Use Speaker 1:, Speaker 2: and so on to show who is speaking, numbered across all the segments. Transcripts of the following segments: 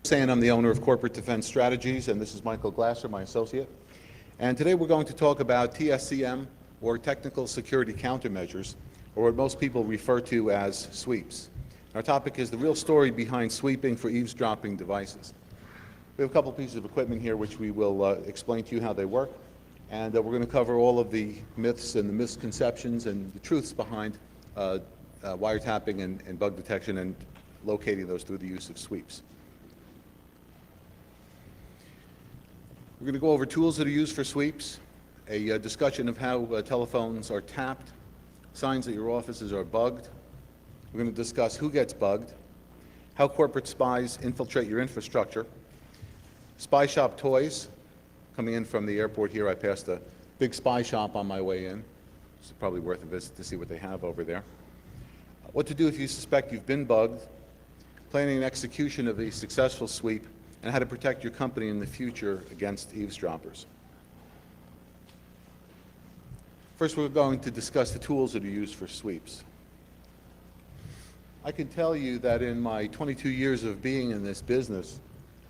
Speaker 1: Prusan. I'm the owner of Corporate Defense Strategies, and this is Michael Glasser, my associate. And today we're going to talk about TSCM, or Technical Security Countermeasures, or what most people refer to as sweeps. Our topic is the real story behind sweeping for eavesdropping devices. We have a couple pieces of equipment here which we will explain to you how they work, and we're going to cover all of the myths and the misconceptions and the truths behind wiretapping and bug detection and locating those through the use of sweeps. We're going to go over tools that are used for sweeps, a discussion of how telephones are tapped, signs that your offices are bugged. We're going to discuss who gets bugged, how corporate spies infiltrate your infrastructure, spy shop toys. Coming in from the airport here, I passed a big spy shop on my way in. It's probably worth a visit to see what they have over there. What to do if you suspect you've been bugged, planning and execution of a successful sweep, and how to protect your company in the future against eavesdroppers. First, we're going to discuss the tools that are used for sweeps. I can tell you that in my 22 years of being in this business,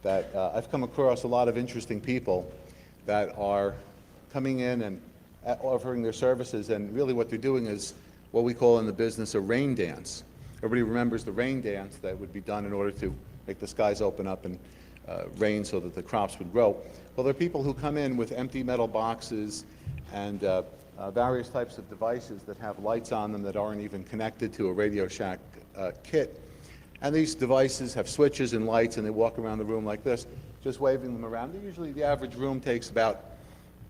Speaker 1: that I've come across a lot of interesting people that are coming in and offering their services, and really what they're doing is what we call in the business a rain dance. Everybody remembers the rain dance that would be done in order to make the skies open up and rain so that the crops would grow. Well, there are people who come in with empty metal boxes and various types of devices that have lights on them that aren't even connected to a Radio Shack kit. And these devices have switches and lights, and they walk around the room like this, just waving them around. Usually the average room takes about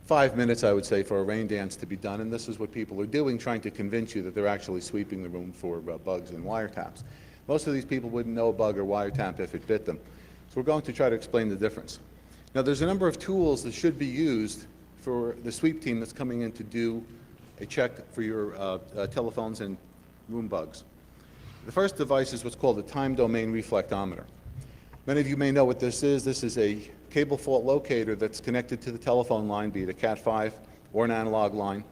Speaker 1: 5 minutes, I would say, for a rain dance to be done, and this is what people are doing, trying to convince you that they're actually sweeping the room for bugs and wiretaps. Most of these people wouldn't know a bug or wiretap if it bit them. So we're going to try to explain the difference. Now, there's a number of tools that should be used for the sweep team that's coming in to do a check for your telephones and room bugs. The first device is what's called a time domain reflectometer. Many of you may know what this is. This is a cable fault locator that's connected to the telephone line, be it a Cat5 or an analog line,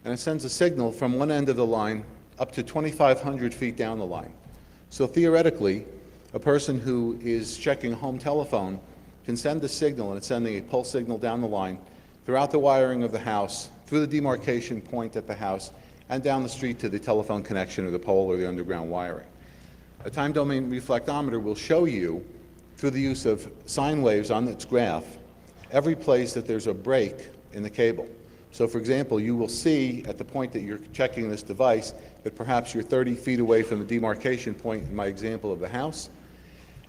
Speaker 1: and it sends a signal from one end of the line up to 2,500 feet down the line. So theoretically, a person who is checking a home telephone can send a signal, and it's sending a pulse signal down the line throughout the wiring of the house, through the demarcation point at the house, and down the street to the telephone connection or the pole or the underground wiring. A time domain reflectometer will show you, through the use of sine waves on its graph, every place that there's a break in the cable. So for example, you will see at the point that you're checking this device that perhaps you're 30 feet away from the demarcation point in my example of the house.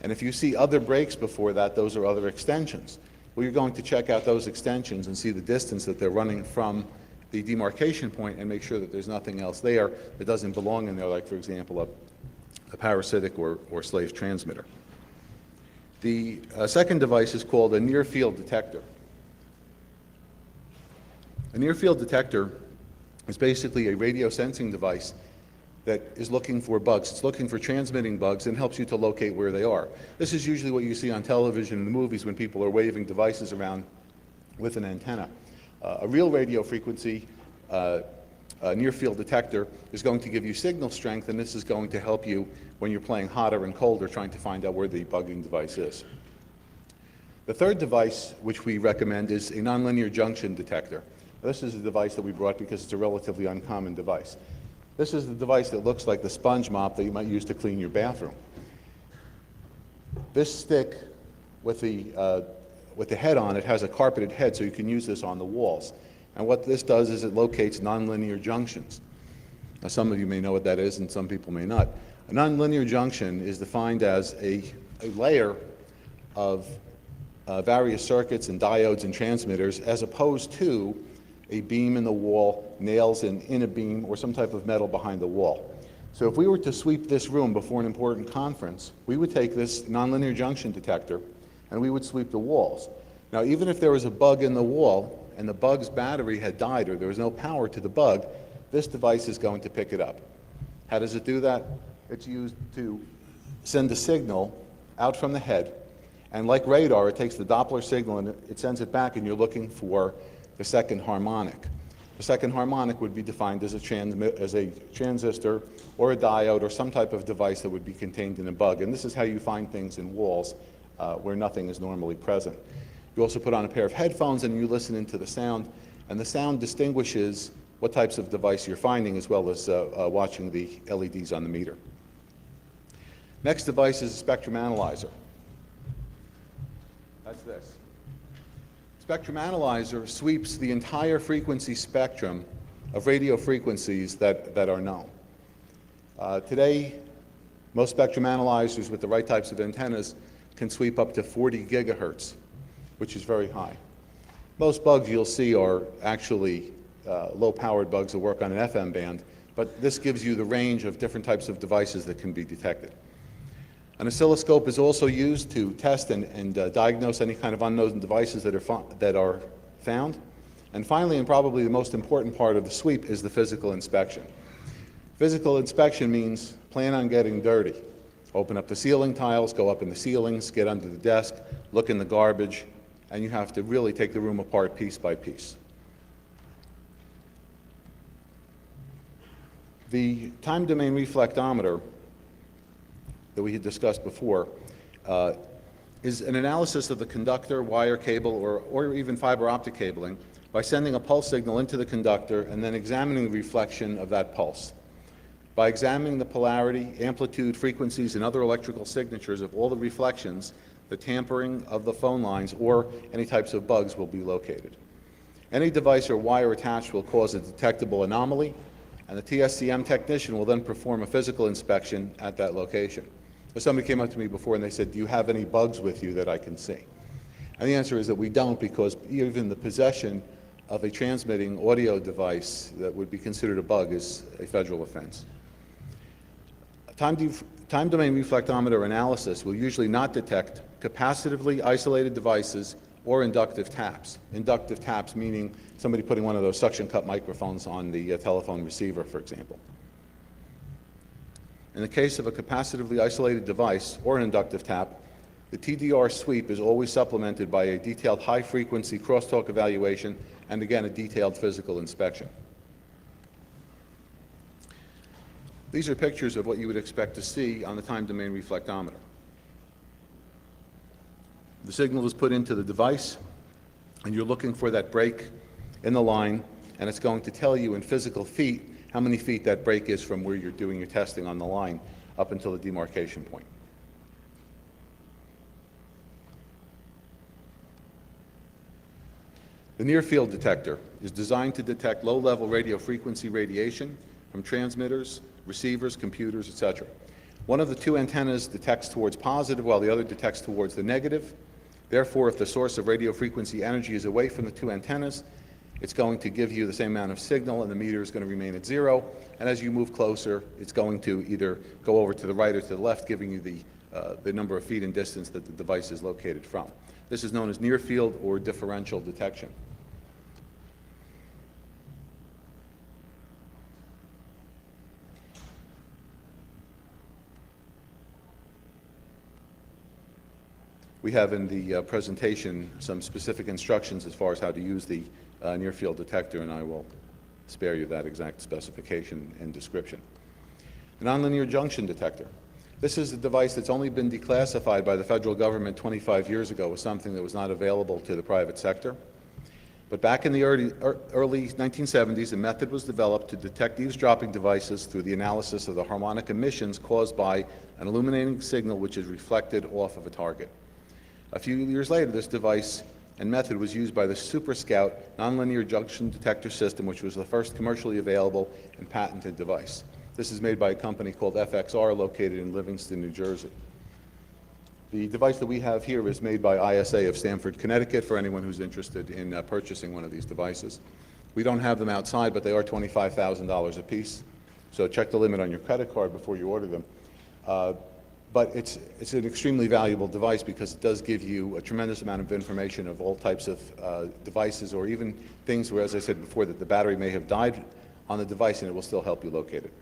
Speaker 1: And if you see other breaks before that, those are other extensions. Well, you're going to check out those extensions and see the distance that they're running from the demarcation point and make sure that there's nothing else there that doesn't belong in there, like, for example, a parasitic or slave transmitter. The second device is called a near-field detector. A near-field detector is basically a radio sensing device that is looking for bugs. It's looking for transmitting bugs and helps you to locate where they are. This is usually what you see on television and the movies when people are waving devices around with an antenna. A real radio frequency near-field detector is going to give you signal strength, and this is going to help you when you're playing hotter and colder trying to find out where the bugging device is. The third device which we recommend is a nonlinear junction detector. This is a device that we brought because it's a relatively uncommon device. This is the device that looks like the sponge mop that you might use to clean your bathroom. This stick with the head on it has a carpeted head, so you can use this on the walls. And what this does is it locates nonlinear junctions. Now, some of you may know what that is, and some people may not. A nonlinear junction is defined as a layer of various circuits and diodes and transmitters, as opposed to a beam in the wall, nails in a beam, or some type of metal behind the wall. So if we were to sweep this room before an important conference, we would take this nonlinear junction detector and we would sweep the walls. Now, even if there was a bug in the wall and the bug's battery had died or there was no power to the bug, this device is going to pick it up. How does it do that? It's used to send a signal out from the head, and like radar, it takes the Doppler signal and it sends it back, and you're looking for the second harmonic. The second harmonic would be defined as a transistor or a diode or some type of device that would be contained in a bug, and this is how you find things in walls where nothing is normally present. You also put on a pair of headphones and you listen into the sound, and the sound distinguishes what types of device you're finding, as well as watching the LEDs on the meter. Next device is a spectrum analyzer. That's this. Spectrum analyzer sweeps the entire frequency spectrum of radio frequencies that are known. Today, most spectrum analyzers with the right types of antennas can sweep up to 40 gigahertz, which is very high. Most bugs you'll see are actually low-powered bugs that work on an FM band, but this gives you the range of different types of devices that can be detected. An oscilloscope is also used to test and diagnose any kind of unknown devices that are found. And finally, and probably the most important part of the sweep, is the physical inspection. Physical inspection means plan on getting dirty. Open up the ceiling tiles, go up in the ceilings, get under the desk, look in the garbage, and you have to really take the room apart piece by piece. The time domain reflectometer that we had discussed before is an analysis of the conductor, wire, cable, or even fiber optic cabling by sending a pulse signal into the conductor and then examining the reflection of that pulse. By examining the polarity, amplitude, frequencies, and other electrical signatures of all the reflections, the tampering of the phone lines or any types of bugs will be located. Any device or wire attached will cause a detectable anomaly, and the TSCM technician will then perform a physical inspection at that location. So somebody came up to me before and they said, "Do you have any bugs with you that I can see?" And the answer is that we don't, because even the possession of a transmitting audio device that would be considered a bug is a federal offense. Time domain reflectometer analysis will usually not detect capacitively isolated devices or inductive taps. Inductive taps meaning somebody putting one of those suction cup microphones on the telephone receiver, for example. In the case of a capacitively isolated device or an inductive tap, the TDR sweep is always supplemented by a detailed high-frequency crosstalk evaluation and, again, a detailed physical inspection. These are pictures of what you would expect to see on the time domain reflectometer. The signal is put into the device, and you're looking for that break in the line, and it's going to tell you in physical feet how many feet that break is from where you're doing your testing on the line up until the demarcation point. The near-field detector is designed to detect low-level radio frequency radiation from transmitters, receivers, computers, etc. One of the two antennas detects towards positive while the other detects towards the negative. Therefore, if the source of radio frequency energy is away from the two antennas, it's going to give you the same amount of signal and the meter is going to remain at 0. And as you move closer, it's going to either go over to the right or to the left, giving you the number of feet in distance that the device is located from. This is known as near-field or differential detection. We have in the presentation some specific instructions as far as how to use the near-field detector, and I will spare you that exact specification and description. The nonlinear junction detector. This is a device that's only been declassified by the federal government 25 years ago as something that was not available to the private sector. But back in the early 1970s, a method was developed to detect eavesdropping devices through the analysis of the harmonic emissions caused by an illuminating signal which is reflected off of a target. A few years later, this device and method was used by the Super Scout nonlinear junction detector system, which was the first commercially available and patented device. This is made by a company called FXR located in Livingston, New Jersey. The device that we have here is made by ISA of Stamford, Connecticut, for anyone who's interested in purchasing one of these devices. We don't have them outside, but they are $25,000 a piece. So check the limit on your credit card before you order them. But it's an extremely valuable device because it does give you a tremendous amount of information of all types of devices, or even things where, as I said before, that the battery may have died on the device and it will still help you locate it.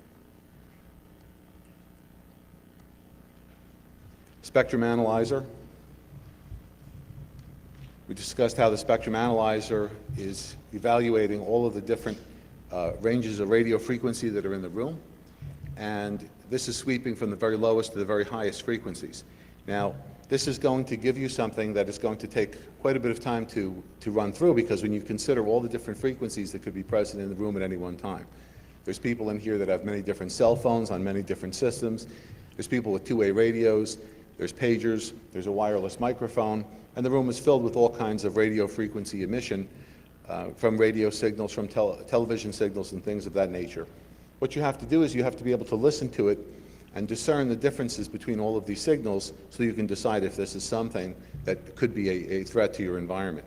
Speaker 1: Spectrum analyzer. We discussed how the spectrum analyzer is evaluating all of the different ranges of radio frequency that are in the room, and this is sweeping from the very lowest to the very highest frequencies. Now, this is going to give you something that is going to take quite a bit of time to run through, because when you consider all the different frequencies that could be present in the room at any one time. There's people in here that have many different cell phones on many different systems. There's people with two-way radios. There's pagers. There's a wireless microphone. And the room is filled with all kinds of radio frequency emission from radio signals, from television signals, and things of that nature. What you have to do is you have to be able to listen to it and discern the differences between all of these signals so you can decide if this is something that could be a threat to your environment.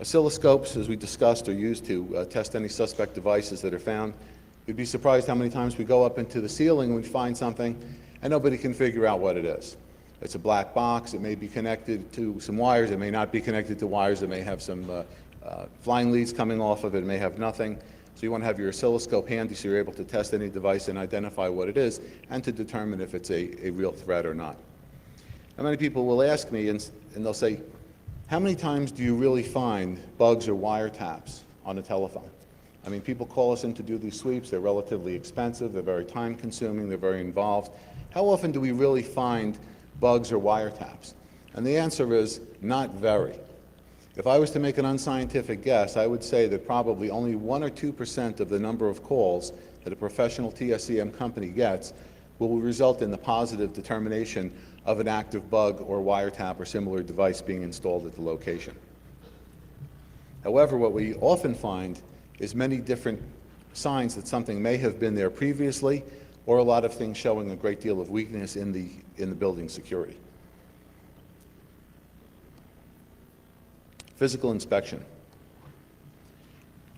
Speaker 1: Oscilloscopes, as we discussed, are used to test any suspect devices that are found. You'd be surprised how many times we go up into the ceiling and we find something and nobody can figure out what it is. It's a black box. It may be connected to some wires. It may not be connected to wires. It may have some flying leads coming off of it. It may have nothing. So you want to have your oscilloscope handy so you're able to test any device and identify what it is and to determine if it's a real threat or not. Now, many people will ask me, and they'll say, how many times do you really find bugs or wiretaps on a telephone? I mean, people call us in to do these sweeps. They're relatively expensive. They're very time-consuming. They're very involved. How often do we really find bugs or wiretaps? And the answer is not very. If I was to make an unscientific guess, I would say that probably only 1 or 2% of the number of calls that a professional TSCM company gets will result in the positive determination of an active bug or wiretap or similar device being installed at the location. However, what we often find is many different signs that something may have been there previously, or a lot of things showing a great deal of weakness in the building security. Physical inspection.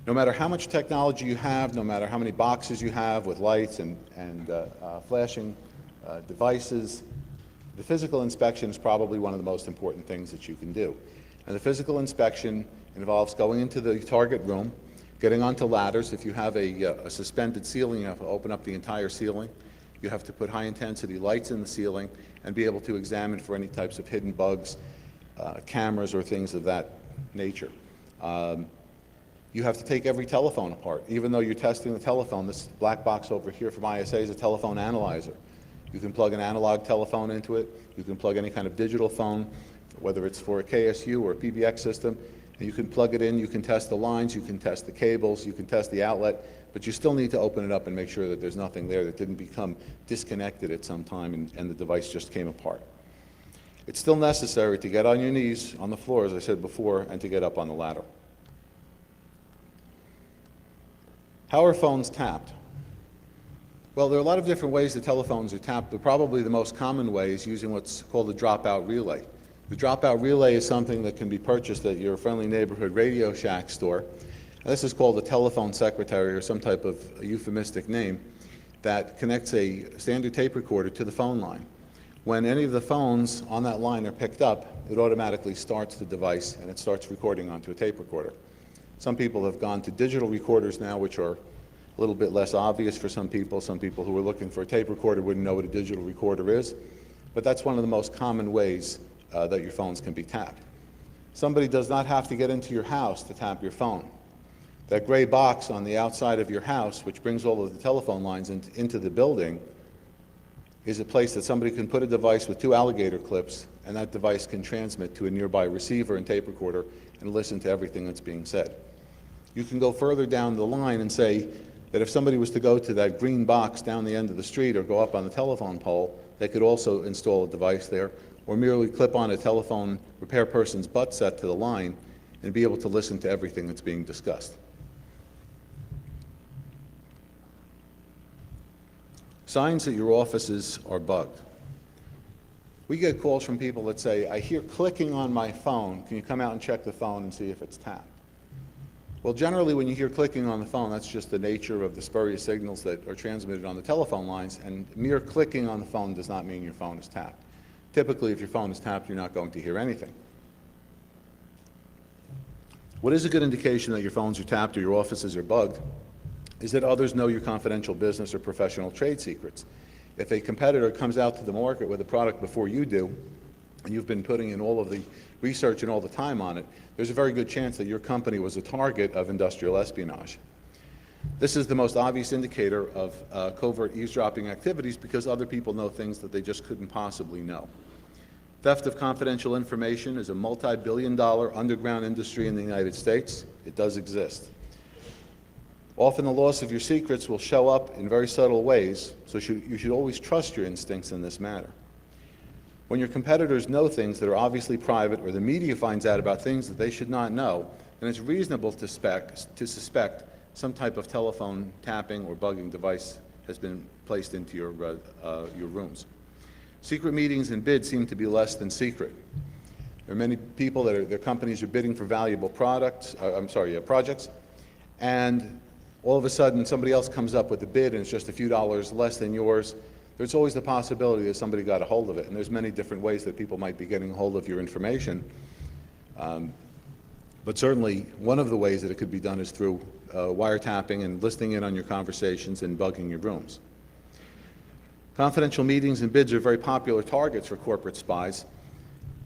Speaker 1: No matter how much technology you have, no matter how many boxes you have with lights and flashing devices, the physical inspection is probably one of the most important things that you can do. And the physical inspection involves going into the target room, getting onto ladders. If you have a suspended ceiling, you have to open up the entire ceiling. You have to put high-intensity lights in the ceiling and be able to examine for any types of hidden bugs, cameras, or things of that nature. You have to take every telephone apart. Even though you're testing the telephone, this black box over here from ISA is a telephone analyzer. You can plug an analog telephone into it. You can plug any kind of digital phone, whether it's for a KSU or a PBX system, and you can plug it in. You can test the lines, you can test the cables, you can test the outlet, but you still need to open it up and make sure that there's nothing there that didn't become disconnected at some time and the device just came apart. It's still necessary to get on your knees on the floor, as I said before, and to get up on the ladder. How are phones tapped? Well, there are a lot of different ways that telephones are tapped, but probably the most common way is using what's called a dropout relay. The dropout relay is something that can be purchased at your friendly neighborhood Radio Shack store. This is called a telephone secretary, or some type of euphemistic name, that connects a standard tape recorder to the phone line. When any of the phones on that line are picked up, it automatically starts the device and it starts recording onto a tape recorder. Some people have gone to digital recorders now, which are a little bit less obvious for some people. Some people who are looking for a tape recorder wouldn't know what a digital recorder is, but that's one of the most common ways that your phones can be tapped. Somebody does not have to get into your house to tap your phone. That gray box on the outside of your house, which brings all of the telephone lines into the building, is a place that somebody can put a device with 2 alligator clips, and that device can transmit to a nearby receiver and tape recorder and listen to everything that's being said. You can go further down the line and say that if somebody was to go to that green box down the end of the street or go up on the telephone pole, they could also install a device there, or merely clip on a telephone repair person's butt set to the line and be able to listen to everything that's being discussed. Signs that your offices are bugged. We get calls from people that say, I hear clicking on my phone. Can you come out and check the phone and see if it's tapped? Well, generally when you hear clicking on the phone, that's just the nature of the spurious signals that are transmitted on the telephone lines, and mere clicking on the phone does not mean your phone is tapped. Typically, if your phone is tapped, you're not going to hear anything. What is a good indication that your phones are tapped or your offices are bugged is that others know your confidential business or professional trade secrets. If a competitor comes out to the market with a product before you do, and you've been putting in all of the research and all the time on it, there's a very good chance that your company was a target of industrial espionage. This is the most obvious indicator of covert eavesdropping activities because other people know things that they just couldn't possibly know. Theft of confidential information is a multi-billion-dollar underground industry in the United States. It does exist. Often the loss of your secrets will show up in very subtle ways, so you should always trust your instincts in this matter. When your competitors know things that are obviously private or the media finds out about things that they should not know, then it's reasonable to suspect some type of telephone tapping or bugging device has been placed into your rooms. Secret meetings and bids seem to be less than secret. There are many people their companies are bidding for valuable projects, and all of a sudden somebody else comes up with a bid and it's just a few dollars less than yours. There's always the possibility that somebody got a hold of it, and there's many different ways that people might be getting a hold of your information. But certainly one of the ways that it could be done is through wiretapping and listening in on your conversations and bugging your rooms. Confidential meetings and bids are very popular targets for corporate spies.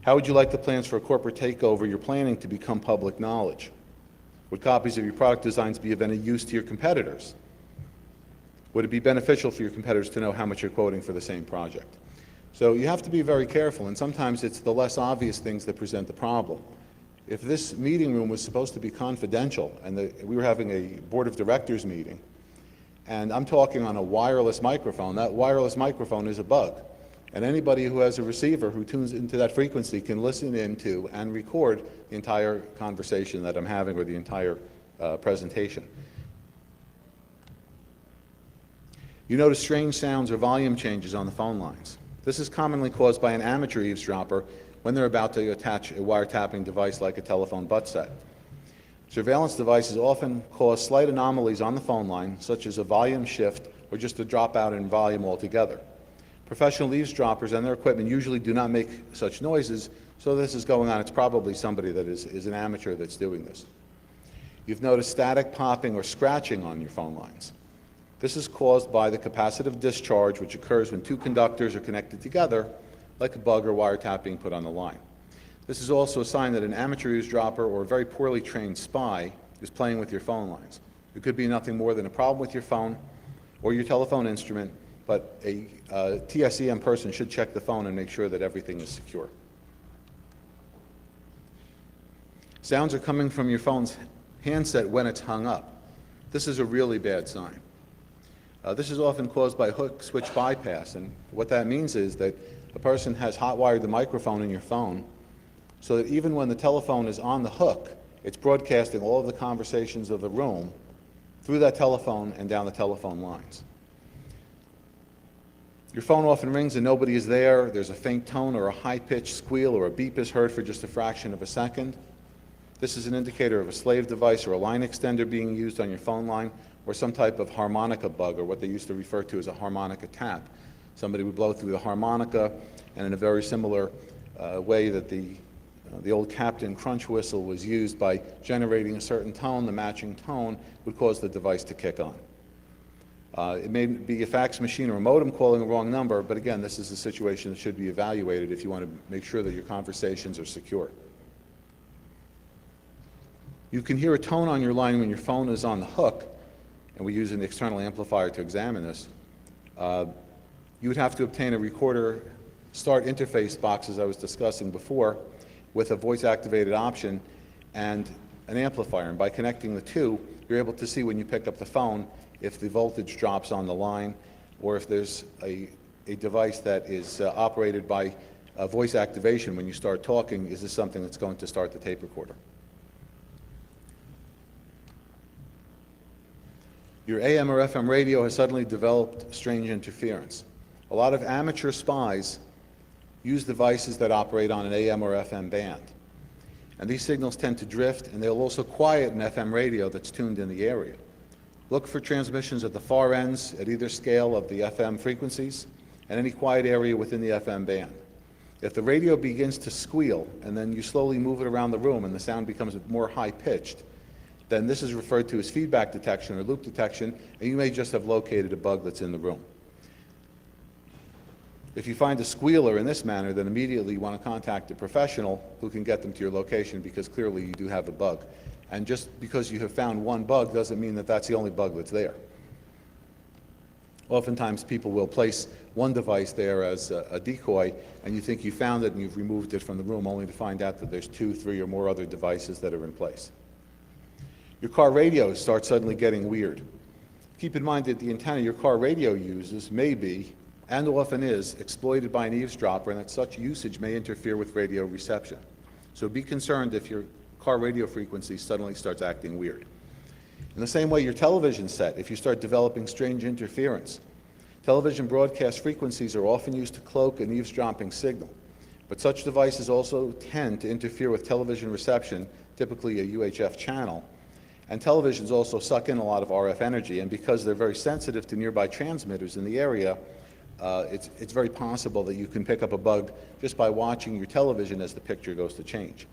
Speaker 1: How would you like the plans for a corporate takeover you're planning to become public knowledge? Would copies of your product designs be of any use to your competitors? Would it be beneficial for your competitors to know how much you're quoting for the same project? So you have to be very careful, and sometimes it's the less obvious things that present the problem. If this meeting room was supposed to be confidential and we were having a board of directors meeting, and I'm talking on a wireless microphone, that wireless microphone is a bug. And anybody who has a receiver who tunes into that frequency can listen into and record the entire conversation that I'm having or the entire presentation. You notice strange sounds or volume changes on the phone lines. This is commonly caused by an amateur eavesdropper when they're about to attach a wiretapping device like a telephone butt set. Surveillance devices often cause slight anomalies on the phone line, such as a volume shift or just a dropout in volume altogether. Professional eavesdroppers and their equipment usually do not make such noises, so this is going on. It's probably somebody that is an amateur that's doing this. You've noticed static popping or scratching on your phone lines. This is caused by the capacitive discharge, which occurs when two conductors are connected together, like a bug or wiretap being put on the line. This is also a sign that an amateur eavesdropper or a very poorly trained spy is playing with your phone lines. It could be nothing more than a problem with your phone or your telephone instrument, but a TSEM person should check the phone and make sure that everything is secure. Sounds are coming from your phone's handset when it's hung up. This is a really bad sign. This is often caused by hook switch bypass, and what that means is that a person has hot-wired the microphone in your phone so that even when the telephone is on the hook, it's broadcasting all of the conversations of the room through that telephone and down the telephone lines. Your phone often rings and nobody is there. There's a faint tone or a high-pitched squeal or a beep is heard for just a fraction of a second. This is an indicator of a slave device or a line extender being used on your phone line, or some type of harmonica bug, or what they used to refer to as a harmonica tap. Somebody would blow through the harmonica, and in a very similar way that the old Captain Crunch whistle was used by generating a certain tone, the matching tone would cause the device to kick on. It may be a fax machine or a modem calling a wrong number, but again, this is a situation that should be evaluated if you want to make sure that your conversations are secure. You can hear a tone on your line when your phone is on the hook, and we use an external amplifier to examine this. You would have to obtain a recorder start interface box, as I was discussing before, with a voice-activated option and an amplifier. And by connecting the two, you're able to see when you pick up the phone if the voltage drops on the line, or if there's a device that is operated by voice activation. When you start talking, is this something that's going to start the tape recorder? Your AM or FM radio has suddenly developed strange interference. A lot of amateur spies use devices that operate on an AM or FM band. And these signals tend to drift, and they'll also quiet an FM radio that's tuned in the area. Look for transmissions at the far ends at either scale of the FM frequencies and any quiet area within the FM band. If the radio begins to squeal and then you slowly move it around the room and the sound becomes more high-pitched, then this is referred to as feedback detection or loop detection, and you may just have located a bug that's in the room. If you find a squealer in this manner, then immediately you want to contact a professional who can get them to your location, because clearly you do have a bug. And just because you have found one bug doesn't mean that that's the only bug that's there. Oftentimes people will place one device there as a decoy, and you think you found it and you've removed it from the room, only to find out that there's 2, 3, or more other devices that are in place. Your car radio starts suddenly getting weird. Keep in mind that the antenna your car radio uses may be, and often is, exploited by an eavesdropper, and that such usage may interfere with radio reception. So be concerned if your car radio frequency suddenly starts acting weird. In the same way, your television set, if you start developing strange interference. Television broadcast frequencies are often used to cloak an eavesdropping signal, but such devices also tend to interfere with television reception, typically a UHF channel, and televisions also suck in a lot of RF energy, and because they're very sensitive to nearby transmitters in the area, it's very possible that you can pick up a bug just by watching your television as the picture goes to change.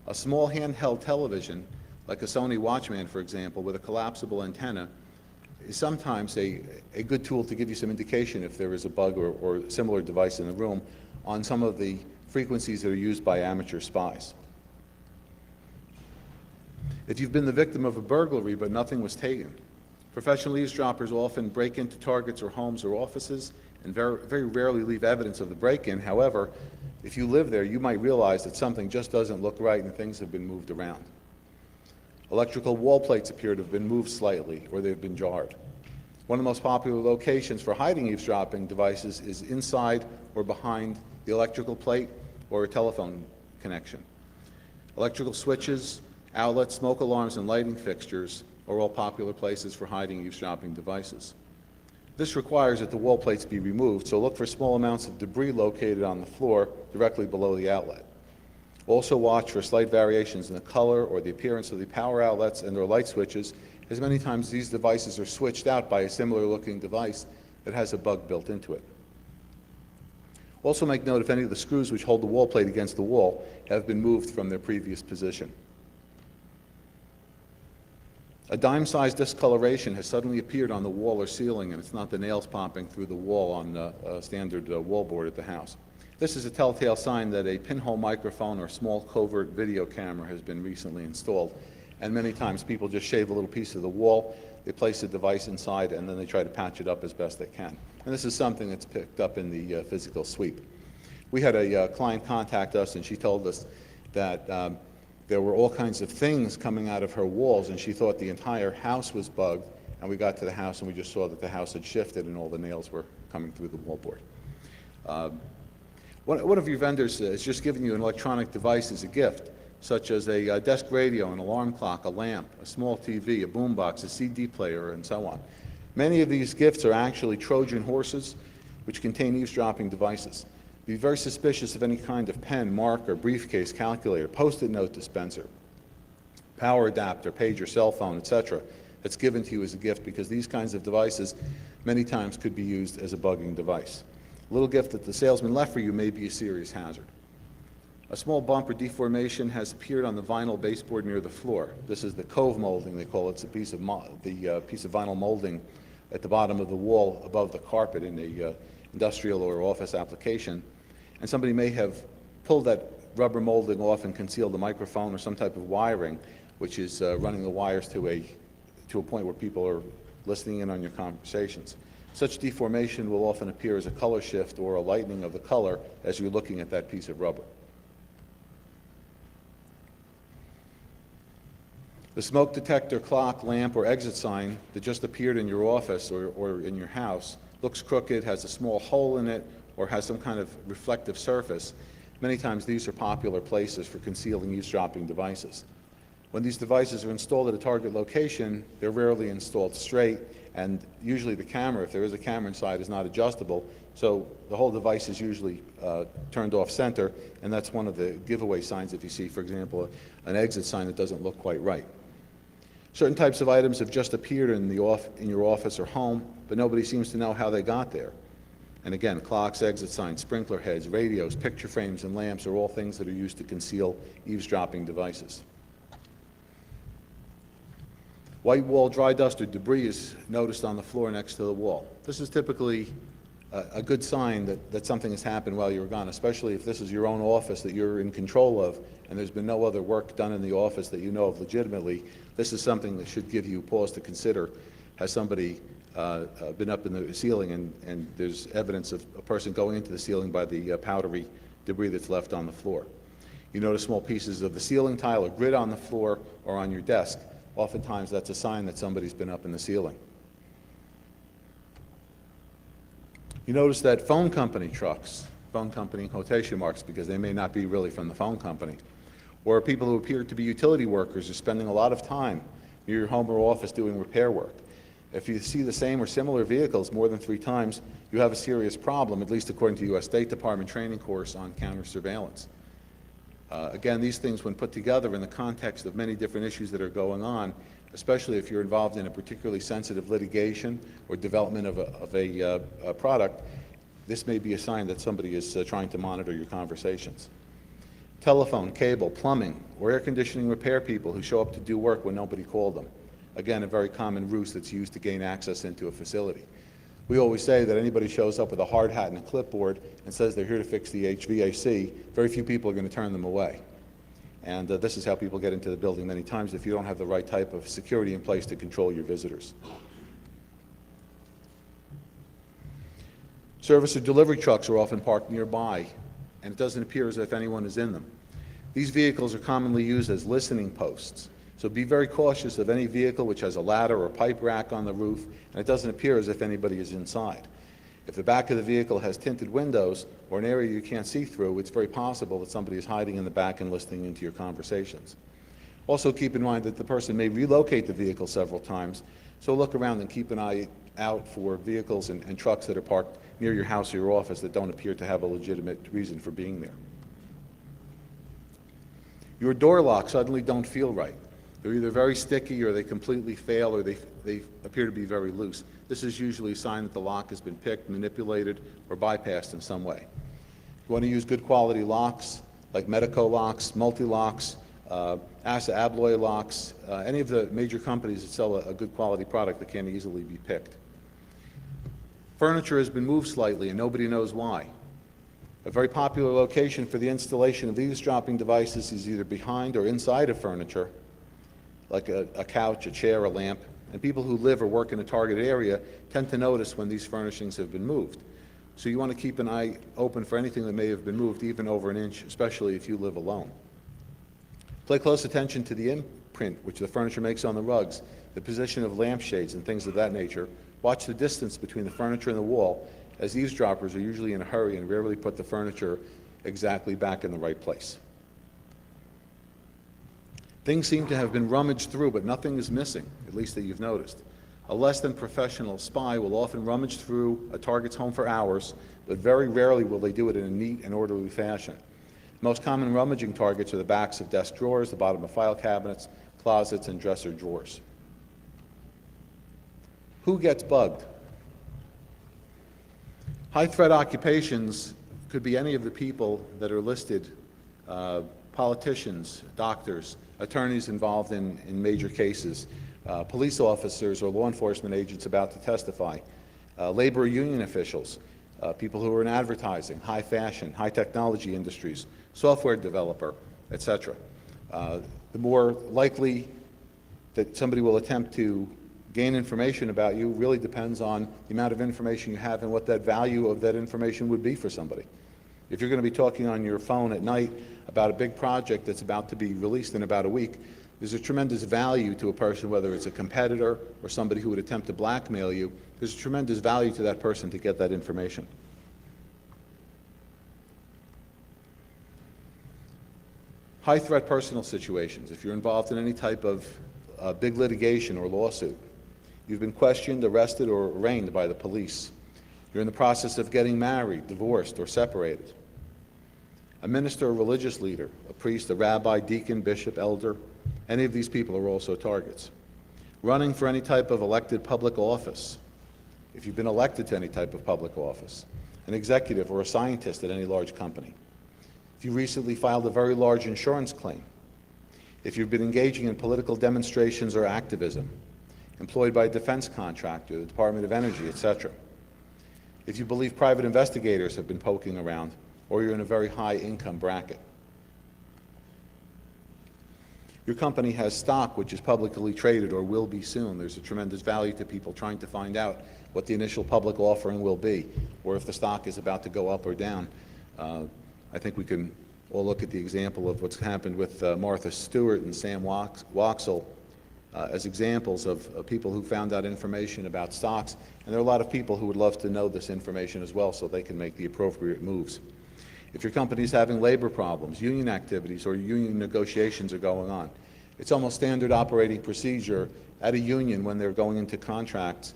Speaker 1: A small handheld television, like a Sony Watchman, for example, with a collapsible antenna, is sometimes a good tool to give you some indication if there is a bug or similar device in the room on some of the frequencies that are used by amateur spies. If you've been the victim of a burglary but nothing was taken, professional eavesdroppers often break into targets or homes or offices and very rarely leave evidence of the break-in. However, if you live there, you might realize that something just doesn't look right and things have been moved around. Electrical wall plates appear to have been moved slightly or they've been jarred. One of the most popular locations for hiding eavesdropping devices is inside or behind the electrical plate or a telephone connection. Electrical switches, outlets, smoke alarms, and lighting fixtures are all popular places for hiding eavesdropping devices. This requires that the wall plates be removed, so look for small amounts of debris located on the floor directly below the outlet. Also watch for slight variations in the color or the appearance of the power outlets and their light switches, as many times these devices are switched out by a similar looking device that has a bug built into it. Also make note if any of the screws which hold the wall plate against the wall have been moved from their previous position. A dime-sized discoloration has suddenly appeared on the wall or ceiling, and it's not the nails popping through the wall on a standard wall board at the house. This is a telltale sign that a pinhole microphone or small covert video camera has been recently installed. And many times people just shave a little piece of the wall, they place a device inside, and then they try to patch it up as best they can. And this is something that's picked up in the physical sweep. We had a client contact us, and she told us that there were all kinds of things coming out of her walls, and she thought the entire house was bugged. And we got to the house, and we just saw that the house had shifted, and all the nails were coming through the wallboard. One of your vendors has just given you an electronic device as a gift, such as a desk radio, an alarm clock, a lamp, a small TV, a boombox, a CD player, and so on. Many of these gifts are actually Trojan horses, which contain eavesdropping devices. Be very suspicious of any kind of pen, marker, briefcase, calculator, post-it note dispenser, power adapter, pager, cell phone, etc. that's given to you as a gift, because these kinds of devices many times could be used as a bugging device. A little gift that the salesman left for you may be a serious hazard. A small bump or deformation has appeared on the vinyl baseboard near the floor. This is the cove molding, they call it. It's a piece of vinyl molding at the bottom of the wall above the carpet in a industrial or office application. And somebody may have pulled that rubber molding off and concealed the microphone or some type of wiring, which is running the wires to a point where people are listening in on your conversations. Such deformation will often appear as a color shift or a lightening of the color as you're looking at that piece of rubber. The smoke detector, clock, lamp, or exit sign that just appeared in your office or in your house looks crooked, has a small hole in it, or has some kind of reflective surface. Many times these are popular places for concealing eavesdropping devices. When these devices are installed at a target location, they're rarely installed straight, and usually the camera, if there is a camera inside, is not adjustable, so the whole device is usually turned off center, and that's one of the giveaway signs if you see, for example, an exit sign that doesn't look quite right. Certain types of items have just appeared in your office or home, but nobody seems to know how they got there. And again, clocks, exit signs, sprinkler heads, radios, picture frames, and lamps are all things that are used to conceal eavesdropping devices. White wall dry dust or debris is noticed on the floor next to the wall. This is typically a good sign that something has happened while you were gone, especially if this is your own office that you're in control of and there's been no other work done in the office that you know of legitimately, this is something that should give you pause to consider. Has somebody been up in the ceiling and there's evidence of a person going into the ceiling by the powdery debris that's left on the floor? You notice small pieces of the ceiling tile or grid on the floor or on your desk. Oftentimes that's a sign that somebody's been up in the ceiling. You notice that phone company trucks, phone company in quotation marks because they may not be really from the phone company, or people who appear to be utility workers are spending a lot of time near your home or office doing repair work. If you see the same or similar vehicles more than 3 times, you have a serious problem, at least according to the U.S. State Department training course on counter surveillance. Again, these things, when put together in the context of many different issues that are going on, especially if you're involved in a particularly sensitive litigation or development of a product, this may be a sign that somebody is trying to monitor your conversations. Telephone, cable, plumbing, or air conditioning repair people who show up to do work when nobody called them. Again, a very common ruse that's used to gain access into a facility. We always say that anybody shows up with a hard hat and a clipboard and says they're here to fix the HVAC, very few people are going to turn them away. And this is how people get into the building many times if you don't have the right type of security in place to control your visitors. Service or delivery trucks are often parked nearby, and it doesn't appear as if anyone is in them. These vehicles are commonly used as listening posts. So be very cautious of any vehicle which has a ladder or pipe rack on the roof, and it doesn't appear as if anybody is inside. If the back of the vehicle has tinted windows or an area you can't see through, it's very possible that somebody is hiding in the back and listening into your conversations. Also keep in mind that the person may relocate the vehicle several times, so look around and keep an eye out for vehicles and trucks that are parked near your house or your office that don't appear to have a legitimate reason for being there. Your door locks suddenly don't feel right. They're either very sticky or they completely fail or they appear to be very loose. This is usually a sign that the lock has been picked, manipulated, or bypassed in some way. You want to use good quality locks like Medico locks, multi-locks, ASA Abloy locks, any of the major companies that sell a good quality product that can easily be picked. Furniture has been moved slightly and nobody knows why. A very popular location for the installation of eavesdropping devices is either behind or inside of furniture, like a couch, a chair, a lamp, and people who live or work in a targeted area tend to notice when these furnishings have been moved. So you want to keep an eye open for anything that may have been moved even over an inch, especially if you live alone. Pay close attention to the imprint which the furniture makes on the rugs, the position of lampshades and things of that nature. Watch the distance between the furniture and the wall, as eavesdroppers are usually in a hurry and rarely put the furniture exactly back in the right place. Things seem to have been rummaged through, but nothing is missing, at least that you've noticed. A less than professional spy will often rummage through a target's home for hours, but very rarely will they do it in a neat and orderly fashion. The most common rummaging targets are the backs of desk drawers, the bottom of file cabinets, closets, and dresser drawers. Who gets bugged? High-threat occupations could be any of the people that are listed, politicians, doctors, attorneys involved in major cases, police officers or law enforcement agents about to testify, labor union officials, people who are in advertising, high fashion, high technology industries, software developer, etc. The more likely that somebody will attempt to gain information about you really depends on the amount of information you have and what that value of that information would be for somebody. If you're going to be talking on your phone at night about a big project that's about to be released in about a week, there's a tremendous value to a person, whether it's a competitor or somebody who would attempt to blackmail you. There's a tremendous value to that person to get that information. High-threat personal situations. If you're involved in any type of big litigation or lawsuit, you've been questioned, arrested, or arraigned by the police. You're in the process of getting married, divorced, or separated. A minister or religious leader, a priest, a rabbi, deacon, bishop, elder, any of these people are also targets. Running for any type of elected public office, if you've been elected to any type of public office, an executive or a scientist at any large company. If you recently filed a very large insurance claim, if you've been engaging in political demonstrations or activism, employed by a defense contractor, the Department of Energy, etc. If you believe private investigators have been poking around, or you're in a very high income bracket. Your company has stock which is publicly traded or will be soon. There's a tremendous value to people trying to find out what the initial public offering will be, or if the stock is about to go up or down. I think we can all look at the example of what's happened with Martha Stewart and Sam Waxel as examples of people who found out information about stocks. And there are a lot of people who would love to know this information as well so they can make the appropriate moves. If your company is having labor problems, union activities, or union negotiations are going on, it's almost standard operating procedure at a union when they're going into contract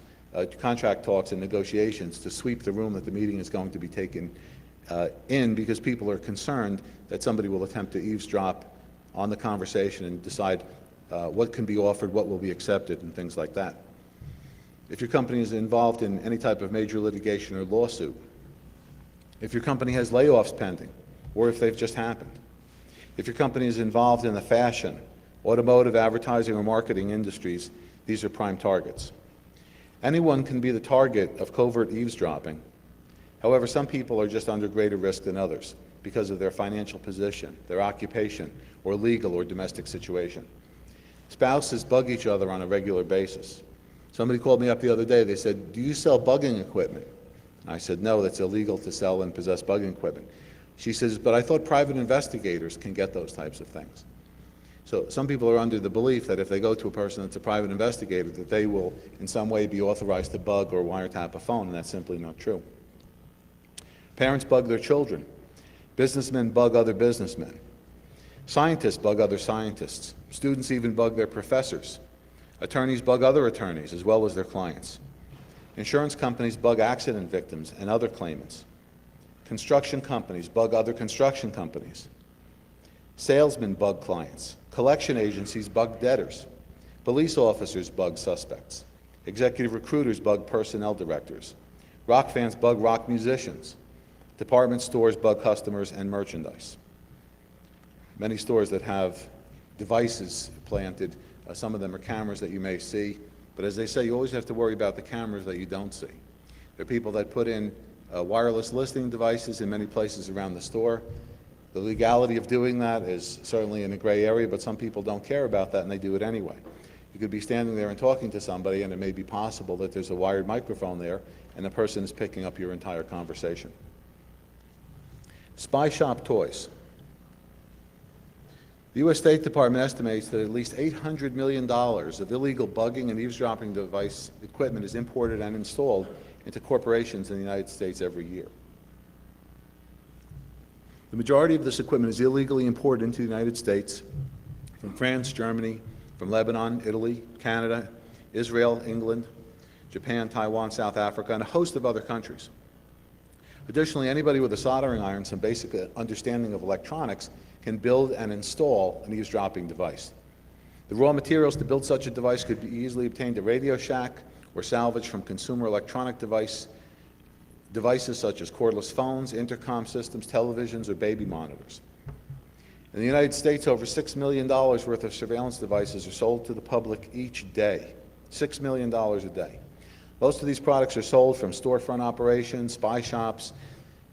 Speaker 1: talks and negotiations to sweep the room that the meeting is going to be taken in, because people are concerned that somebody will attempt to eavesdrop on the conversation and decide what can be offered, what will be accepted, and things like that. If your company is involved in any type of major litigation or lawsuit, if your company has layoffs pending, or if they've just happened, if your company is involved in the fashion, automotive, advertising, or marketing industries, these are prime targets. Anyone can be the target of covert eavesdropping. However, some people are just under greater risk than others because of their financial position, their occupation, or legal or domestic situation. Spouses bug each other on a regular basis. Somebody called me up the other day. They said, "Do you sell bugging equipment?" I said, "No, that's illegal to sell and possess bugging equipment." She says, "But I thought private investigators can get those types of things." So some people are under the belief that if they go to a person that's a private investigator, that they will in some way be authorized to bug or wiretap a phone, and that's simply not true. Parents bug their children. Businessmen bug other businessmen. Scientists bug other scientists. Students even bug their professors. Attorneys bug other attorneys as well as their clients. Insurance companies bug accident victims and other claimants. Construction companies bug other construction companies. Salesmen bug clients. Collection agencies bug debtors. Police officers bug suspects. Executive recruiters bug personnel directors. Rock fans bug rock musicians. Department stores bug customers and merchandise. Many stores that have devices planted, some of them are cameras that you may see, but as they say, you always have to worry about the cameras that you don't see. There are people that put in wireless listening devices in many places around the store. The legality of doing that is certainly in a gray area, but some people don't care about that and they do it anyway. You could be standing there and talking to somebody, and it may be possible that there's a wired microphone there and the person is picking up your entire conversation. Spy shop toys. The U.S. State Department estimates that at least $800 million of illegal bugging and eavesdropping device equipment is imported and installed into corporations in the United States every year. The majority of this equipment is illegally imported into the United States from France, Germany, from Lebanon, Italy, Canada, Israel, England, Japan, Taiwan, South Africa, and a host of other countries. Additionally, anybody with a soldering iron, some basic understanding of electronics, can build and install an eavesdropping device. The raw materials to build such a device could be easily obtained at Radio Shack or salvaged from consumer electronic devices such as cordless phones, intercom systems, televisions, or baby monitors. In the United States, over $6 million worth of surveillance devices are sold to the public each day. $6 million a day. Most of these products are sold from storefront operations, spy shops.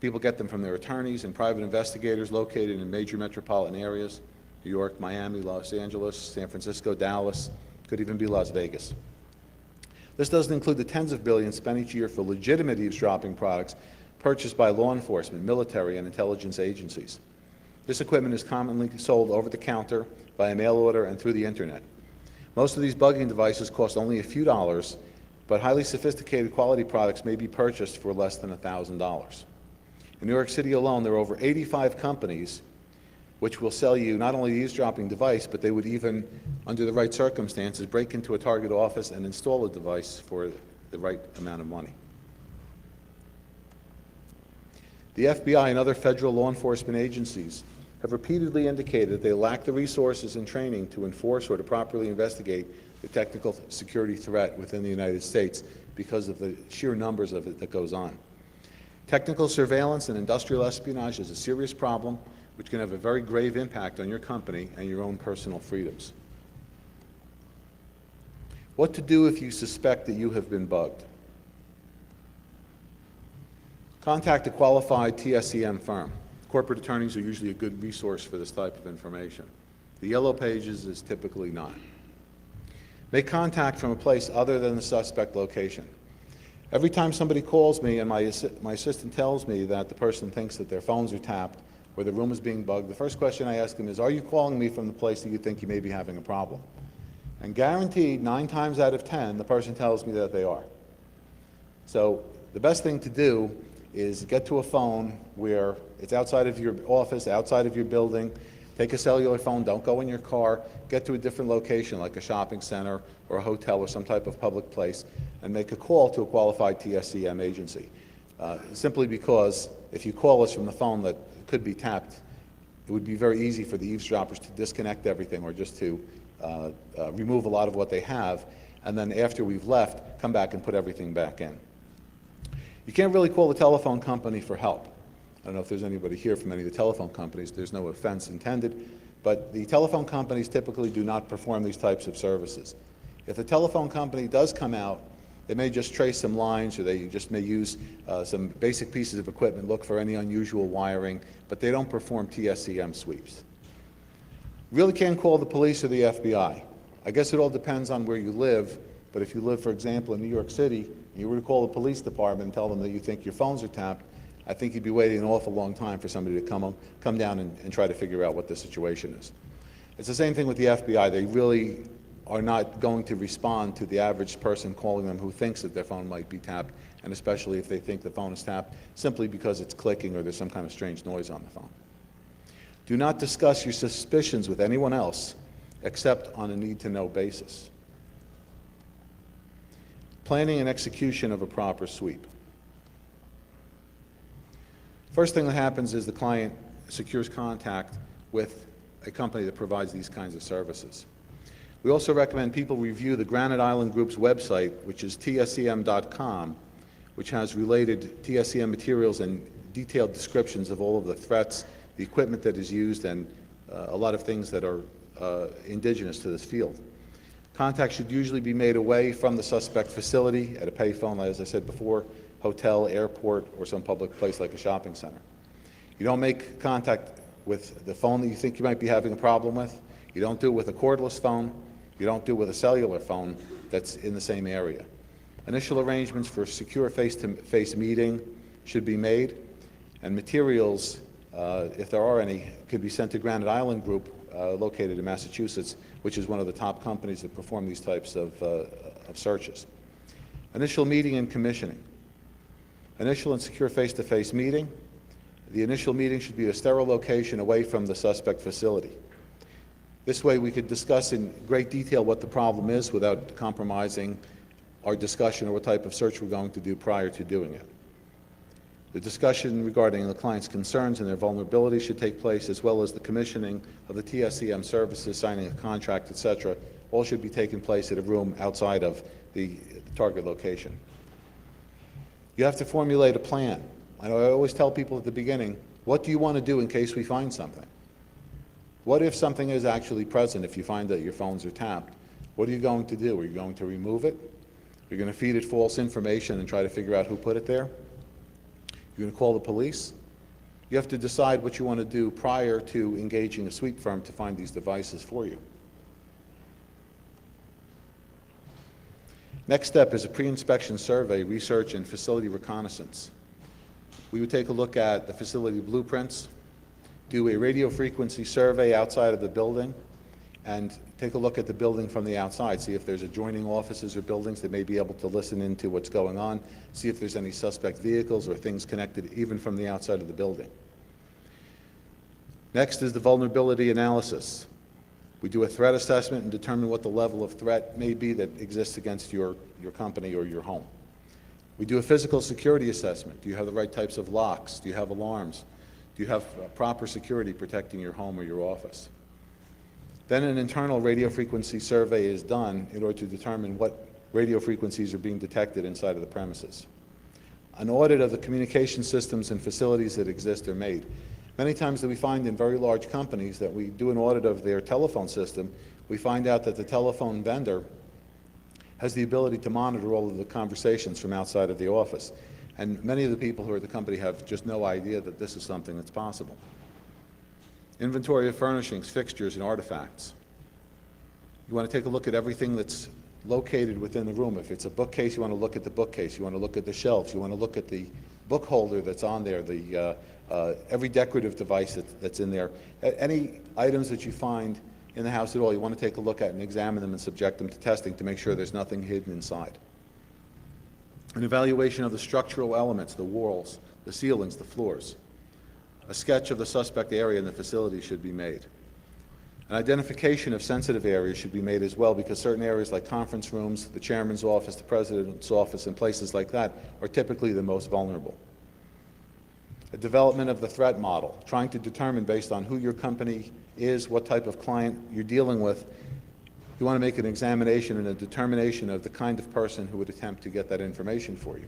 Speaker 1: People get them from their attorneys and private investigators located in major metropolitan areas: New York, Miami, Los Angeles, San Francisco, Dallas, could even be Las Vegas. This doesn't include the tens of billions spent each year for legitimate eavesdropping products purchased by law enforcement, military, and intelligence agencies. This equipment is commonly sold over the counter, by mail order, and through the internet. Most of these bugging devices cost only a few dollars, but highly sophisticated quality products may be purchased for less than $1,000. In New York City alone, there are over 85 companies which will sell you not only the eavesdropping device, but they would even, under the right circumstances, break into a target office and install a device for the right amount of money. The FBI and other federal law enforcement agencies have repeatedly indicated they lack the resources and training to enforce or to properly investigate the technical security threat within the United States because of the sheer numbers of it that goes on. Technical surveillance and industrial espionage is a serious problem which can have a very grave impact on your company and your own personal freedoms. What to do if you suspect that you have been bugged? Contact a qualified TSEM firm. Corporate attorneys are usually a good resource for this type of information. The yellow pages is typically not. Make contact from a place other than the suspect location. Every time somebody calls me and my assistant tells me that the person thinks that their phones are tapped or the room is being bugged, the first question I ask them is, are you calling me from the place that you think you may be having a problem? And guaranteed, 9 times out of 10, the person tells me that they are. So the best thing to do is get to a phone where it's outside of your office, outside of your building. Take a cellular phone, don't go in your car, get to a different location like a shopping center or a hotel or some type of public place, and make a call to a qualified TSCM agency. Simply because if you call us from the phone that could be tapped, it would be very easy for the eavesdroppers to disconnect everything or just to remove a lot of what they have, and then after we've left, come back and put everything back in. You can't really call the telephone company for help. I don't know if there's anybody here from any of the telephone companies. There's no offense intended, but the telephone companies typically do not perform these types of services. If the telephone company does come out, they may just trace some lines, or they just may use some basic pieces of equipment, look for any unusual wiring, but they don't perform TSCM sweeps. Really can't call the police or the FBI. I guess it all depends on where you live, but if you live, for example, in New York City, and you were to call the police department and tell them that you think your phones are tapped, I think you'd be waiting an awful long time for somebody to come down and try to figure out what the situation is. It's the same thing with the FBI. They really are not going to respond to the average person calling them who thinks that their phone might be tapped, and especially if they think the phone is tapped, simply because it's clicking or there's some kind of strange noise on the phone. Do not discuss your suspicions with anyone else except on a need-to-know basis. Planning and execution of a proper sweep. First thing that happens is the client secures contact with a company that provides these kinds of services. We also recommend people review the Granite Island Group's website, which is tscm.com, which has related TSCM materials and detailed descriptions of all of the threats, the equipment that is used, and a lot of things that are indigenous to this field. Contact should usually be made away from the suspect facility at a payphone, as I said before, hotel, airport, or some public place like a shopping center. You don't make contact with the phone that you think you might be having a problem with. You don't do it with a cordless phone. You don't do it with a cellular phone that's in the same area. Initial arrangements for a secure face-to-face meeting should be made, and materials, if there are any, could be sent to Granite Island Group, located in Massachusetts, which is one of the top companies that perform these types of searches. Initial meeting and commissioning. Initial and secure face-to-face meeting. The initial meeting should be a sterile location away from the suspect facility. This way we could discuss in great detail what the problem is without compromising our discussion or what type of search we're going to do prior to doing it. The discussion regarding the client's concerns and their vulnerabilities should take place, as well as the commissioning of the TSCM services, signing a contract, etc. All should be taking place at a room outside of the target location. You have to formulate a plan. I always tell people at the beginning, what do you want to do in case we find something? What if something is actually present, if you find that your phones are tapped? What are you going to do? Are you going to remove it? You're going to feed it false information and try to figure out who put it there? You're going to call the police? You have to decide what you want to do prior to engaging a sweep firm to find these devices for you. Next step is a pre-inspection survey, research, and facility reconnaissance. We would take a look at the facility blueprints, do a radio frequency survey outside of the building, and take a look at the building from the outside, see if there's adjoining offices or buildings that may be able to listen into what's going on, see if there's any suspect vehicles or things connected even from the outside of the building. Next is the vulnerability analysis. We do a threat assessment and determine what the level of threat may be that exists against your company or your home. We do a physical security assessment. Do you have the right types of locks? Do you have alarms? Do you have proper security protecting your home or your office? Then an internal radio frequency survey is done in order to determine what radio frequencies are being detected inside of the premises. An audit of the communication systems and facilities that exist are made. Many times that we find in very large companies that we do an audit of their telephone system, we find out that the telephone vendor has the ability to monitor all of the conversations from outside of the office. And many of the people who are at the company have just no idea that this is something that's possible. Inventory of furnishings, fixtures, and artifacts. You want to take a look at everything that's located within the room. If it's a bookcase, you want to look at the bookcase. You want to look at the shelves. You want to look at the book holder that's on there, every decorative device that's in there. Any items that you find in the house at all, you want to take a look at and examine them and subject them to testing to make sure there's nothing hidden inside. An evaluation of the structural elements, the walls, the ceilings, the floors. A sketch of the suspect area in the facility should be made. An identification of sensitive areas should be made as well, because certain areas like conference rooms, the chairman's office, the president's office, and places like that are typically the most vulnerable. A development of the threat model, trying to determine based on who your company is, what type of client you're dealing with. You want to make an examination and a determination of the kind of person who would attempt to get that information for you.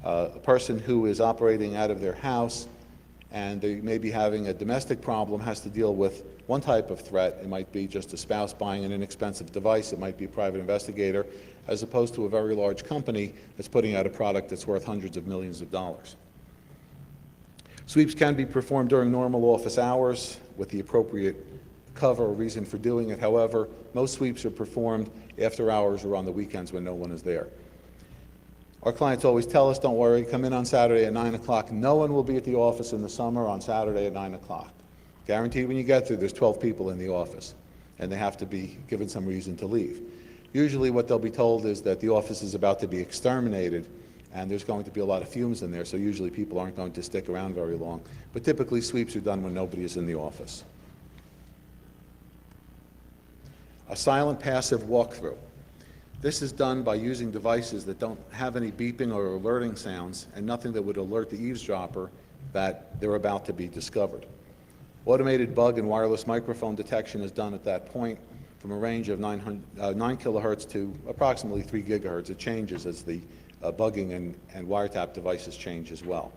Speaker 1: A person who is operating out of their house and they may be having a domestic problem has to deal with one type of threat. It might be just a spouse buying an inexpensive device. It might be a private investigator, as opposed to a very large company that's putting out a product that's worth hundreds of millions of dollars. Sweeps can be performed during normal office hours with the appropriate cover or reason for doing it. However, most sweeps are performed after hours or on the weekends when no one is there. Our clients always tell us, don't worry, come in on Saturday at 9 o'clock. No one will be at the office in the summer on Saturday at 9 o'clock. Guaranteed when you get there, there's 12 people in the office, and they have to be given some reason to leave. Usually what they'll be told is that the office is about to be exterminated, and there's going to be a lot of fumes in there, so usually people aren't going to stick around very long. But typically sweeps are done when nobody is in the office. A silent passive walkthrough. This is done by using devices that don't have any beeping or alerting sounds and nothing that would alert the eavesdropper that they're about to be discovered. Automated bug and wireless microphone detection is done at that point from a range of 9 kilohertz to approximately 3 gigahertz. It changes as the bugging and wiretap devices change as well.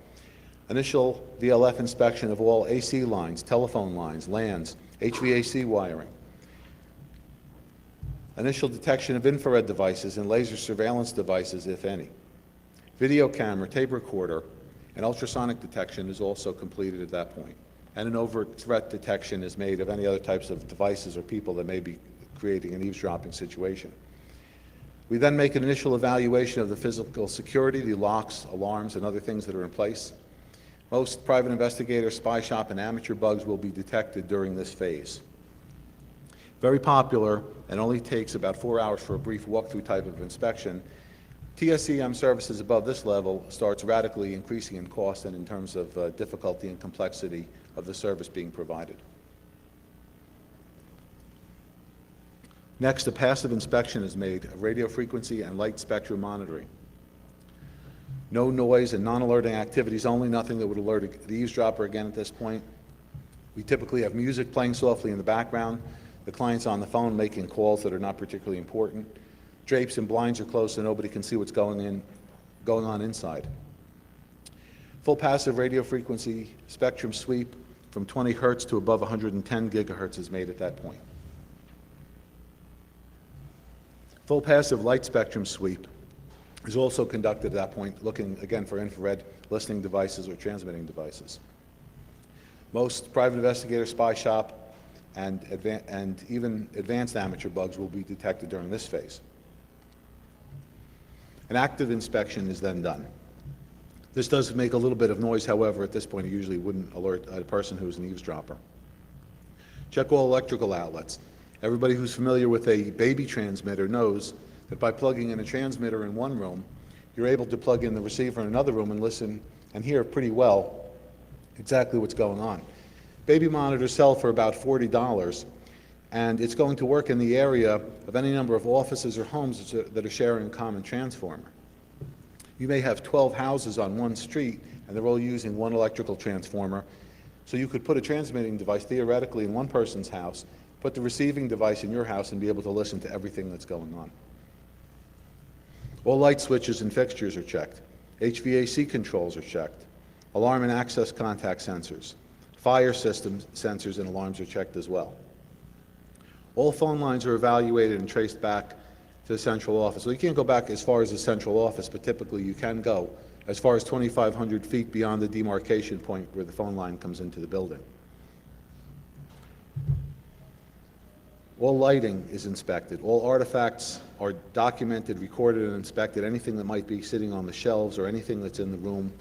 Speaker 1: Initial VLF inspection of all AC lines, telephone lines, LANs, HVAC wiring. Initial detection of infrared devices and laser surveillance devices, if any. Video camera, tape recorder, and ultrasonic detection is also completed at that point. And an overt threat detection is made of any other types of devices or people that may be creating an eavesdropping situation. We then make an initial evaluation of the physical security, the locks, alarms, and other things that are in place. Most private investigator, spy shop, and amateur bugs will be detected during this phase. Very popular, and only takes about 4 hours for a brief walkthrough type of inspection. TSEM services above this level starts radically increasing in cost and in terms of difficulty and complexity of the service being provided. Next, a passive inspection is made of radio frequency and light spectrum monitoring. No noise and non-alerting activities only, nothing that would alert the eavesdropper again at this point. We typically have music playing softly in the background, the client's on the phone making calls that are not particularly important. Drapes and blinds are closed so nobody can see what's going on inside. Full passive radio frequency spectrum sweep from 20 hertz to above 110 gigahertz is made at that point. Full passive light spectrum sweep is also conducted at that point, looking again for infrared listening devices or transmitting devices. Most private investigator, spy shop, and even advanced amateur bugs will be detected during this phase. An active inspection is then done. This does make a little bit of noise, however, at this point it usually wouldn't alert a person who's an eavesdropper. Check all electrical outlets. Everybody who's familiar with a baby transmitter knows that by plugging in a transmitter in one room, you're able to plug in the receiver in another room and listen and hear pretty well exactly what's going on. Baby monitors sell for about $40, and it's going to work in the area of any number of offices or homes that are sharing a common transformer. You may have 12 houses on one street, and they're all using one electrical transformer, so you could put a transmitting device theoretically in one person's house, put the receiving device in your house, and be able to listen to everything that's going on. All light switches and fixtures are checked. HVAC controls are checked. Alarm and access contact sensors. Fire system sensors and alarms are checked as well. All phone lines are evaluated and traced back to the central office. So you can't go back as far as the central office, but typically you can go as far as 2,500 feet beyond the demarcation point where the phone line comes into the building. All lighting is inspected. All artifacts are documented, recorded, and inspected. Anything that might be sitting on the shelves or anything that's in the room,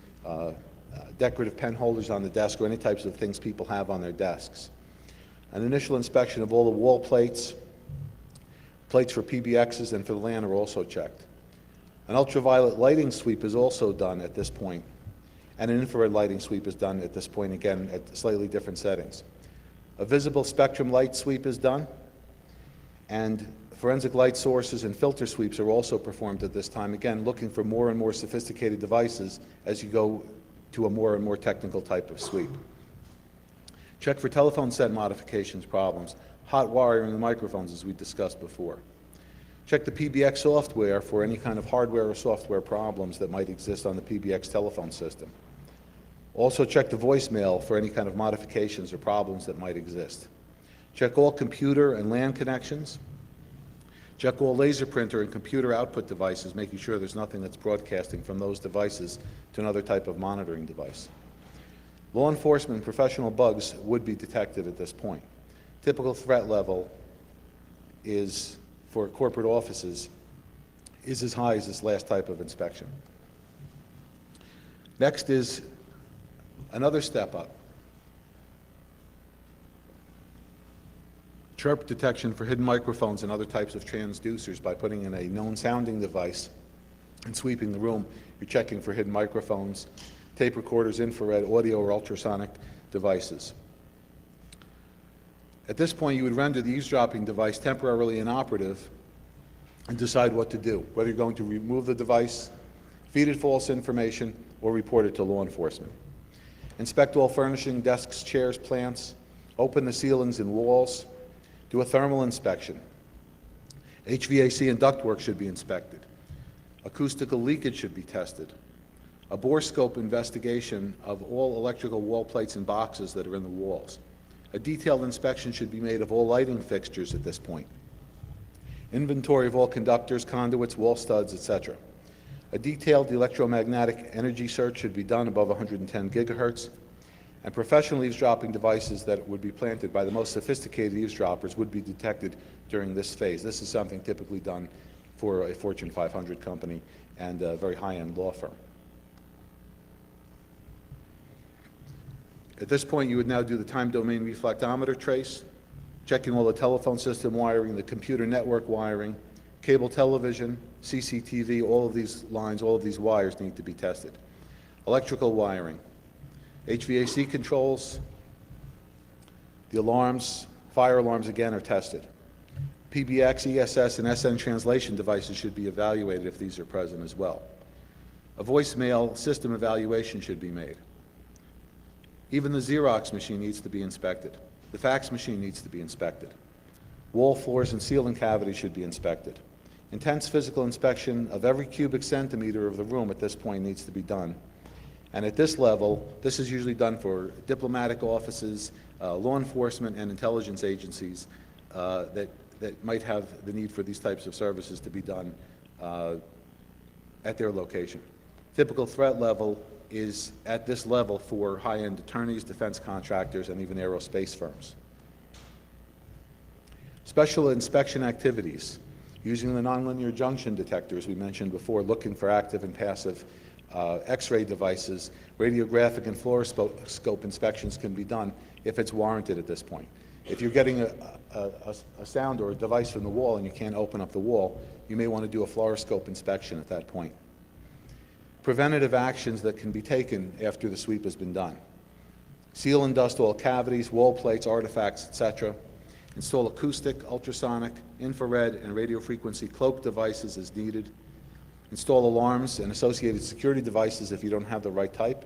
Speaker 1: decorative pen holders on the desk, or any types of things people have on their desks. An initial inspection of all the wall plates, plates for PBXs and for the LAN are also checked. An ultraviolet lighting sweep is also done at this point, and an infrared lighting sweep is done at this point, again, at slightly different settings. A visible spectrum light sweep is done, and forensic light sources and filter sweeps are also performed at this time, again, looking for more and more sophisticated devices as you go to a more and more technical type of sweep. Check for telephone set modifications problems, hot wiring the microphones, as we discussed before. Check the PBX software for any kind of hardware or software problems that might exist on the PBX telephone system. Also check the voicemail for any kind of modifications or problems that might exist. Check all computer and LAN connections. Check all laser printer and computer output devices, making sure there's nothing that's broadcasting from those devices to another type of monitoring device. Law enforcement and professional bugs would be detected at this point. Typical threat level is, for corporate offices, is as high as this last type of inspection. Next is another step up. Chirp detection for hidden microphones and other types of transducers by putting in a known sounding device and sweeping the room. You're checking for hidden microphones, tape recorders, infrared, audio, or ultrasonic devices. At this point, you would render the eavesdropping device temporarily inoperative and decide what to do, whether you're going to remove the device, feed it false information, or report it to law enforcement. Inspect all furnishing, desks, chairs, plants, open the ceilings and walls, do a thermal inspection. HVAC and ductwork should be inspected. Acoustical leakage should be tested. A bore scope investigation of all electrical wall plates and boxes that are in the walls. A detailed inspection should be made of all lighting fixtures at this point. Inventory of all conductors, conduits, wall studs, etc. A detailed electromagnetic energy search should be done above 110 gigahertz, and professional eavesdropping devices that would be planted by the most sophisticated eavesdroppers would be detected during this phase. This is something typically done for a Fortune 500 company and a very high-end law firm. At this point, you would now do the time domain reflectometer trace, checking all the telephone system wiring, the computer network wiring, cable television, CCTV, all of these lines, all of these wires need to be tested. Electrical wiring, HVAC controls, the alarms, fire alarms again are tested. PBX, ESS, and SN translation devices should be evaluated if these are present as well. A voicemail system evaluation should be made. Even the Xerox machine needs to be inspected. The fax machine needs to be inspected. Wall, floors, and ceiling cavities should be inspected. Intense physical inspection of every cubic centimeter of the room at this point needs to be done. And at this level, this is usually done for diplomatic offices, law enforcement, and intelligence agencies that might have the need for these types of services to be done at their location. Typical threat level is at this level for high-end attorneys, defense contractors, and even aerospace firms. Special inspection activities, using the nonlinear junction detectors we mentioned before, looking for active and passive X-ray devices. Radiographic and fluoroscope inspections can be done if it's warranted at this point. If you're getting a sound or a device from the wall and you can't open up the wall, you may want to do a fluoroscope inspection at that point. Preventative actions that can be taken after the sweep has been done. Seal and dust all cavities, wall plates, artifacts, etc. Install acoustic, ultrasonic, infrared, and radio frequency cloak devices as needed. Install alarms and associated security devices if you don't have the right type.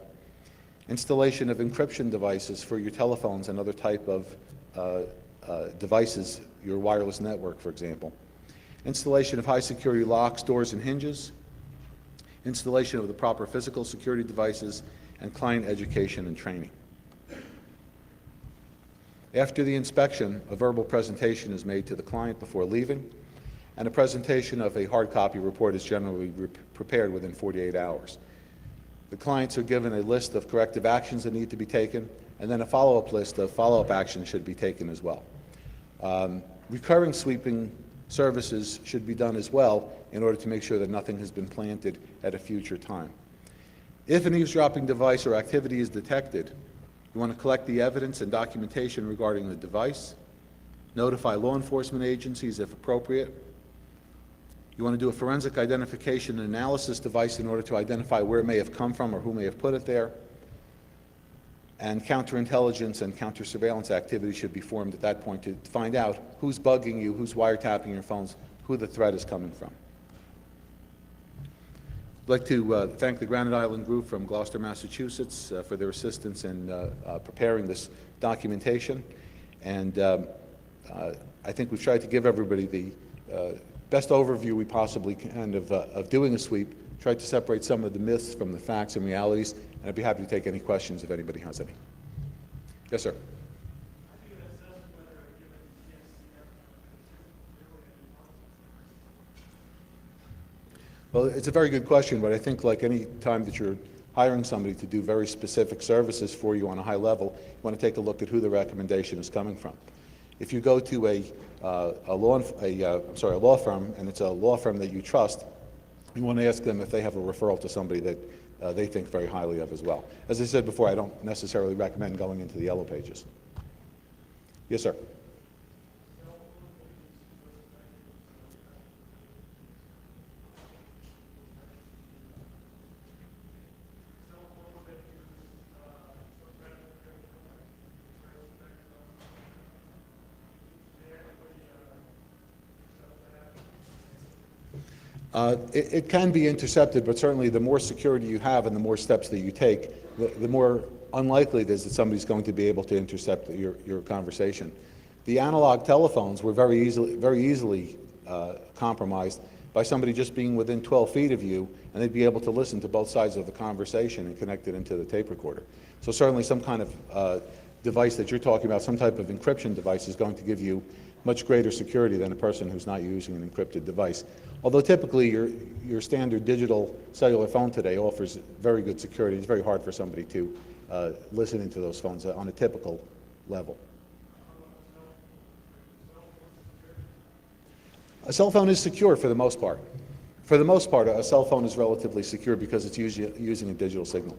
Speaker 1: Installation of encryption devices for your telephones and other type of devices, your wireless network, for example. Installation of high security locks, doors, and hinges. Installation of the proper physical security devices, and client education and training. After the inspection, a verbal presentation is made to the client before leaving, and a presentation of a hard copy report is generally prepared within 48 hours. The clients are given a list of corrective actions that need to be taken, and then a follow-up list of follow-up actions should be taken as well. Recurring sweeping services should be done as well in order to make sure that nothing has been planted at a future time. If an eavesdropping device or activity is detected, you want to collect the evidence and documentation regarding the device, notify law enforcement agencies if appropriate. You want to do a forensic identification and analysis device in order to identify where it may have come from or who may have put it there. And counterintelligence and counter-surveillance activity should be formed at that point to find out who's bugging you, who's wiretapping your phones, who the threat is coming from. I'd like to thank the Granite Island Group from Gloucester, Massachusetts for their assistance in preparing this documentation. And I think we've tried to give everybody the best overview we possibly can of doing a sweep, tried to separate some of the myths from the facts and realities, and I'd be happy to take any questions if anybody has any. Yes, sir. Well, it's a very good question, but I think like any time that you're hiring somebody to do very specific services for you on a high level, you want to take a look at who the recommendation is coming from. If you go to a law firm, and it's a law firm that you trust, you want to ask them if they have a referral to somebody that they think very highly of as well. As I said before, I don't necessarily recommend going into the yellow pages. Yes, sir. It can be intercepted, but certainly the more security you have and the more steps that you take, the more unlikely it is that somebody's going to be able to intercept your conversation. The analog telephones were very easily compromised by somebody just being within 12 feet of you, and they'd be able to listen to both sides of the conversation and connect it into the tape recorder. So certainly some kind of device that you're talking about, some type of encryption device, is going to give you much greater security than a person who's not using an encrypted device. Although typically your standard digital cellular phone today offers very good security, it's very hard for somebody to listen into those phones on a typical level. A cell phone is secure for the most part. For the most part, a cell phone is relatively secure because it's using a digital signal.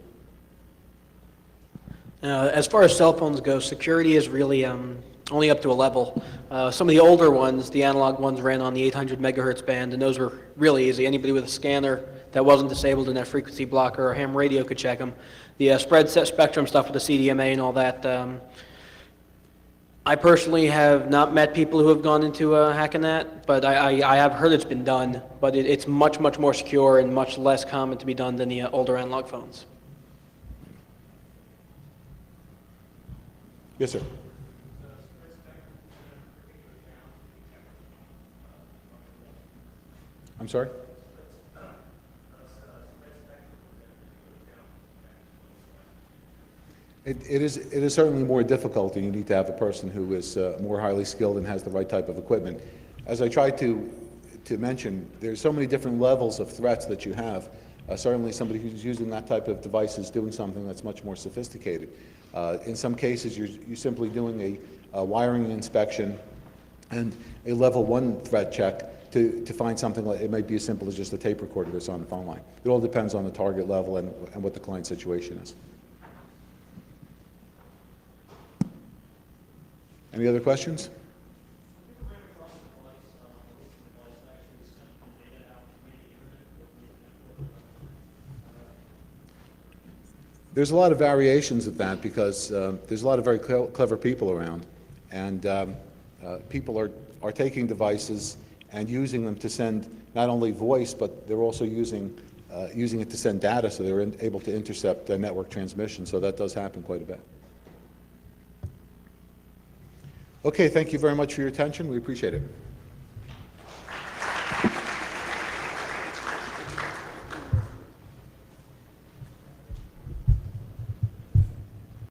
Speaker 2: As far as cell phones go, security is really only up to a level. Some of the older ones, the analog ones, ran on the 800 megahertz band, and those were really easy. Anybody with a scanner that wasn't disabled in their frequency blocker or ham radio could check them. The spread set spectrum stuff with the CDMA and all that, I personally have not met people who have gone into hacking that, but I have heard it's been done, but it's much, much more secure and much less common to be done than the older analog phones.
Speaker 1: Yes, sir. I'm sorry? It is certainly more difficult, and you need to have a person who is more highly skilled and has the right type of equipment. As I tried to mention, there's so many different levels of threats that you have. Certainly somebody who's using that type of device is doing something that's much more sophisticated. In some cases, you're simply doing a wiring inspection and a level 1 threat check to find something like, it might be as simple as just a tape recorder that's on the phone line. It all depends on the target level and what the client situation is. Any other questions? There's a lot of variations of that because there's a lot of very clever people around, and people are taking devices and using them to send not only voice, but they're also using it to send data, so they're able to intercept network transmission. So that does happen quite a bit. Okay, thank you very much for your attention. We appreciate it.